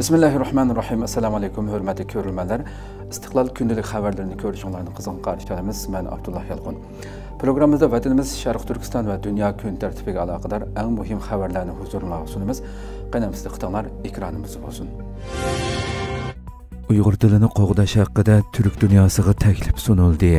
Bismillahirrahmanirrahim. Assalamu alaykum, hörmətli görürmənlər. İstiqlal gündəlik xəbərlərini görüşünlərini qızğın qarşı alırıq. Mən Abdullah Yalqın. Proqramımızda vətənimiz Şərq Türkistan və dünya gün tərtibiga əlaqədar ən mühim xəbərlərini huzuruna sunumuz. Qənəmizdə xətalar ekranımız olsun. Uyğur dilini qoğdaş haqqında Türk dünyasıga təklif sunuldu.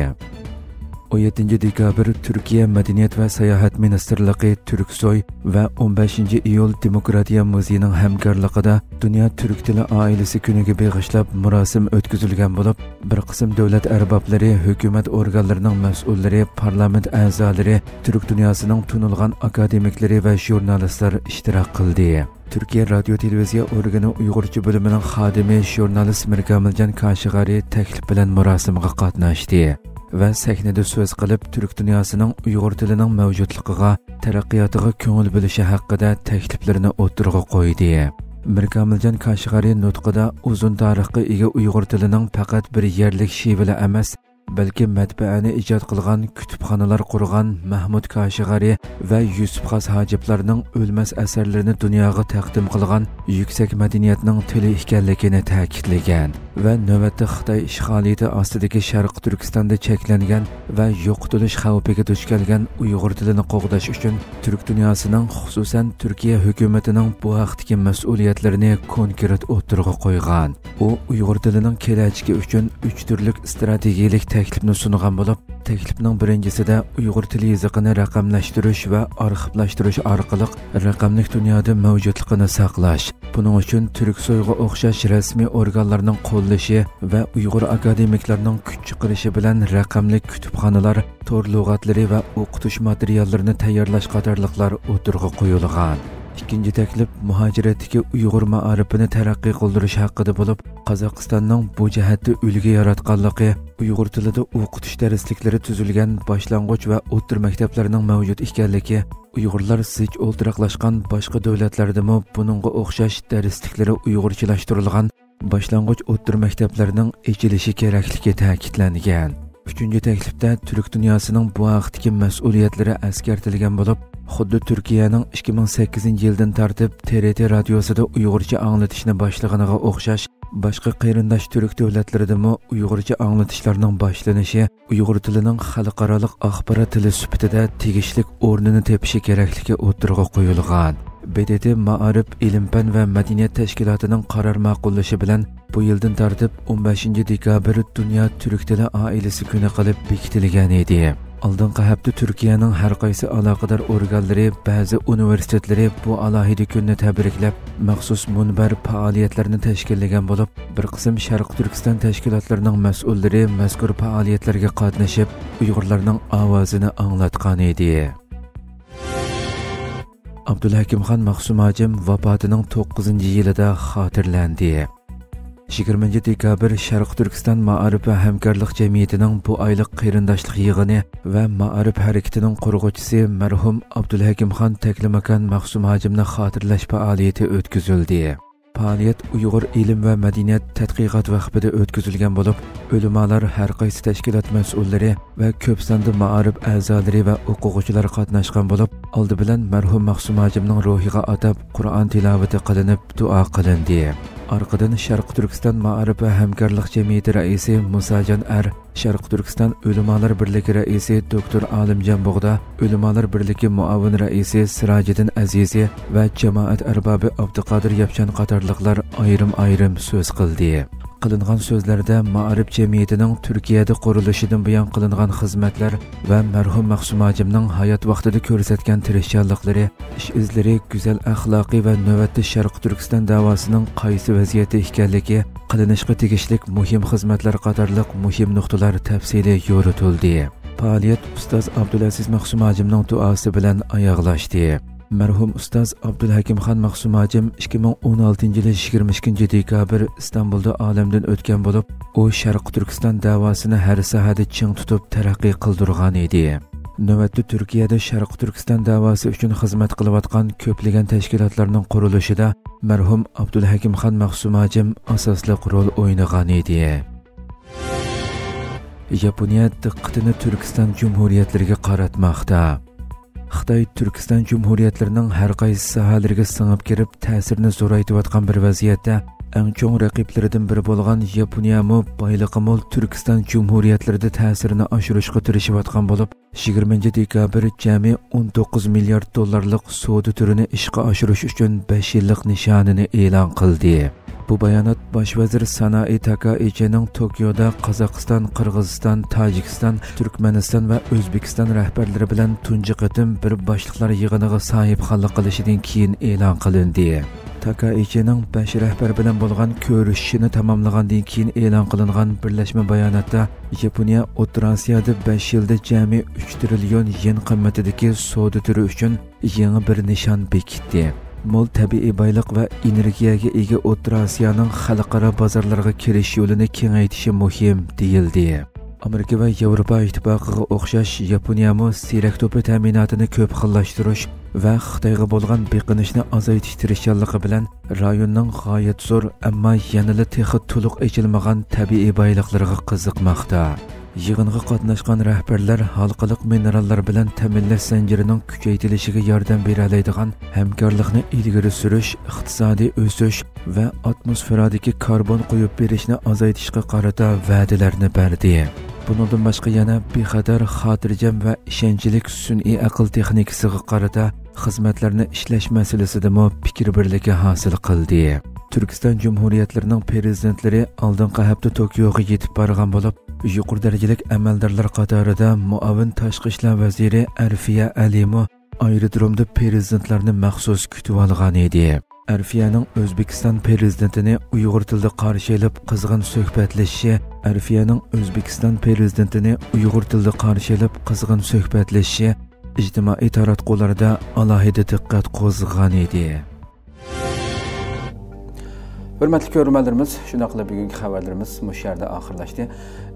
17 dekabr Türkiye Medeniyet ve Seyahat Ministerliği Türksoy ve 15 iyul Demokratiya Muzeyi'nin hemkarlığında Dünya Türk Dili Ailesi Günü'nü bağışlap murasim ötküzülgen bulup, bir kısım devlet erbapları, hükümet organlarının mesulleri, parlament azaları, Türk dünyasının tunulgan akademikleri ve jurnalistler iştirak kıldı. Türkiye Radyo Televiziya organı Uygurca bölümünün xadimi jurnalist Mirkamiljan Kashigari təklif bilan murasimga qatnaşdı. Və səhnədə söz qılıb Türk dünyasının Uyğur dilinin mövcudluğuna, tərəqqiyatıga köngül bölüşü haqqında təkliflərini o'tirg'a qoydu. Mirkamiljan Kashigari nutqida uzun tarixga ega Uyğur dilinin faqat bir yerlik şivili emas, balki matbaani ijod qilgan, kutubxonalar qurgan Mahmud Kashigari va Yusuf Xas Hajiblarning o'lmas asarlarini dunyoga taqdim qilgan yuksak madaniyatning tili ekanligini ta'kidlagan va navbatda Xitoy ishg'oliyati ostidagi Sharq Turkistonda cheklangan va yo'qotilish xavfiga duch kelgan Uyg'ur tilini qo'g'dash uchun Turk dunyosining, xususan Turkiya hukumatining bu haqdagi mas'uliyatlarini konkret o'tirg'a qo'ygan. U Uyg'ur tilining kelajagi uchun 3 turlik strategiyalik təklifni sunğan bo'lib, təklifning birinchisida Uyg'ur tili yoziqini raqamlashtirish va arxivlashtirish orqali raqamli dunyoda mavjudligini saqlash. Buning uchun Turksoyga o'xshash rasmiy organlarning qo'llashi va Uyg'ur akademiklarining kuch chiqarishi bilan raqamli kutubxonalar, tor lug'atlari va o'qitish materiallarini tayyorlash qatorliqlar o'tirg'a qo'yilgan. İkinci təklif muhaciratdagi Uyg'ur ma'arifini taraqqiy qildirish haqida bo'lib, Qozog'istonning bu jihatda ulgi yaratganligi, Uyg'ur tilida o'qitish darsliklari tuzilgan boshlang'ich va o'rta maktablarining mavjud ekanligi, Uyg'urlar zich o'ltiraqlashgan boshqa davlatlardami buningga o'xshash darsliklari uyg'urchalashtirilgan boshlang'ich o'rta maktablarining ochilishi kerakligi ta'kidlangan. Üçüncü təklifdə Türk dünyasının bu haqdagi mas'uliyatlari eskartilgan bo'lib, xuddi Turkiyaning 2008 yildan tartib TRT radiosida Uyg'urcha anglatishni boshlaganiga o'xshash boshqa qarindosh Türk davlatlaridami Uyg'urcha anglatishlarning boshlanishi Uyg'ur tilining xalqaro axborot tili sifatida tegishli o'rnini tepishi kerakligi o'tirg'a qo'yilgan. BDT Ma'arif, İlim-fan va Madaniyat tashkilotining qaror ma'qullashi bilan bu yildan tartib 15 dekabr Dünya Türk Dili Ailesi Günü qilib bekitilgan edi. Oldingi hafta Turkiyaning har qaysi aloqador organlari, ba'zi universitetlari bu alohida kunni tabriklab, maxsus munbar faoliyatlarni tashkillagan bo'lib, bir qism Sharq Turkiston tashkilotlarining mas'ullari mazkur faoliyatlarga qatnashib, Uyg'urlarning ovozini anglatgan edi. Abdulhakimxon Maxsumajim vafotining 9-yilida xotirlandi. 20 dekabr Sharq Turkiston Ma'arif va hamkorlik jamiyatining bu oylik qarindoshlik yig'ini va Ma'arif harakatining qurg'uvchisi marhum Abdulhakimxon Taklimakan Maxsumajimni xotirlash faoliyati o'tkazildi. Faoliyat Uyg'ur ilm va madaniyat tadqiqot vaqtida o'tkazilgan bo'lib, ulamolar, har qaysi tashkilot mas'ullari va ko'p sonli ma'arif a'zolari va o'quvchilar qatnashgan bo'lib, oldi bilan marhum Maxsumajimning ruhiga atab Qur'on tilovati qilinib, duo qilindi. Arqadan Sharq Turkiston Ma'arif va hamkorlik jamiyati raisi Musajon Ar, Sharq Turkiston Ulamolar birligi raisi Dr. Alimjon Bug'da, Ulamolar birligi muavin raisi Sirojiddin Azizi va jamoat arbobi Abduqodir Yapchan qatorliqlar ayrim-ayrim so'z qildi. Qilingan so'zlarda Ma'arif jamiyatining Turkiyada qurilishidan buyon qilingan xizmatlar va marhum Maxsumajimning hayot vaqtida ko'rsatgan tirishchanliklari, ish izlari, go'zal axloqiy va navbatda Sharq Turkiston davosining qaysi vaziyatda ekanligi, qilinishga tegishli muhim xizmatlar qatorliq muhim nuqtalar tafsili yoritildi. Faoliyat ustoz Abdulaziz Maxsumajimning duosi bilan oyoqlashdi. Merhum Ustoz Abdulhakimxon Maxsumajim 2016 yili 22 dekabr İstanbulda olamdan o'tgan bo'lib, u Sharq Turkiston davosini har sohada ching tutib taraqqiy qildirgan edi. Navbatda Turkiyada Sharq Turkiston davosi uchun xizmat qilayotgan ko'plagan tashkilotlarning qurilishida marhum Abdulhakimxon Maxsumajim asosli rol o'ynagan edi. Yaponiya diqqatini Turkiston Cumhuriyatlariga qaratmoqda. Xitoy Turkiston Cumhuriyatlarining har qaysi sohalariga singib kirib ta'sirini zo'raytirayotgan bir vaziyatda eng cho'ng raqiblaridan biri bo'lgan Yaponiya mo boyligi mo'l Turkiston Cumhuriyatlarida ta'sirini oshirishga tirishayotgan bo'lib, 20 dekabr jami 19 milliard dollarlik savdo turini ishga oshirish uchun 5 yillik nishonini e'lon qildi. Bu bayonot Bosh vazir Sanoat Takaichining Tokioda Qozog'iston, Qirg'iziston, Tojikiston, Turkmaniston va O'zbekiston rahbarlari bilan tunji qatim bir boshliqlar yig'iniga sahibxonlik qilishidan keyin e'lon qilindi. Takaichining 5 rahbar bilan bo'lgan ko'rishishini tamomlagandan keyin e'lon qilingan birlashma bayonotda Yaponiya O'rta Osiyoda 5 yilda jami 3 trillion yen qimmatidagi savdo turi uchun yangi bir nishon bekitdi. Mo'l tabiiy boylik va energiyaga ega O'rta Osiyoning xalqaro bozorlarga kirish yo'lini kengaytirishi muhim deyildi. Amerika va Yevropa ittifoqiga o'xshash Yaponiya mo siyrak to'pi ta'minotini ko'p xillashtirish va Xitoyga bo'lgan beqinishni azaytish tirishchanligi bilan rayonning g'oyat zo'r, ammo yanada texi to'liq echilmagan tabiiy boyliqlarga qiziqmoqda. Yig'inga qatnashgan rahbarlar xalqaro minerallar bilan ta'minlash zanjirining kuchaytirilishiga yordam bera oladigan hamkorlikni ilgari surish, iqtisodiy o'sish va atmosferadagi karbon qo'yib berishni azaytishga qarata va'dalarni berdi. Bundan boshqa yana bexatar, xotirjam va ishonchlik sun'iy aql texnikasiga qarata xizmatlarni ishlash masalasida mo fikr birligi hosil qildi. Turkiston Cumhuriyatlarining prezidentlari oldingi hafta Tokioga yetib borgan bo'lib, yuqori darajalik amaldorlar qatorida muavin tashqi ishlar vaziri Arfiya Alimo aerodromda prezidentlarni maxsus kutib olgan edi. Arfiyaning O'zbekiston prezidentini Uyg'ur tilida qarshi olib qizg'in suhbatlashishi, Arfiyaning O'zbekiston prezidentini Uyg'ur tilida qarshi olib qizg'in suhbatlashishi ijtimoiy taratqularda alohida diqqat qo'zg'agan edi. Hurmatli ko'ruvchilarimiz, shuna qilib bugungi xabarlarimiz mush yerda oxirlashdi.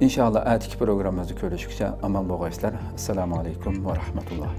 Inshaalloh atiki programmamizni ko'rishguncha omon bo'linglar. Assalomu alaykum va rahmatulloh.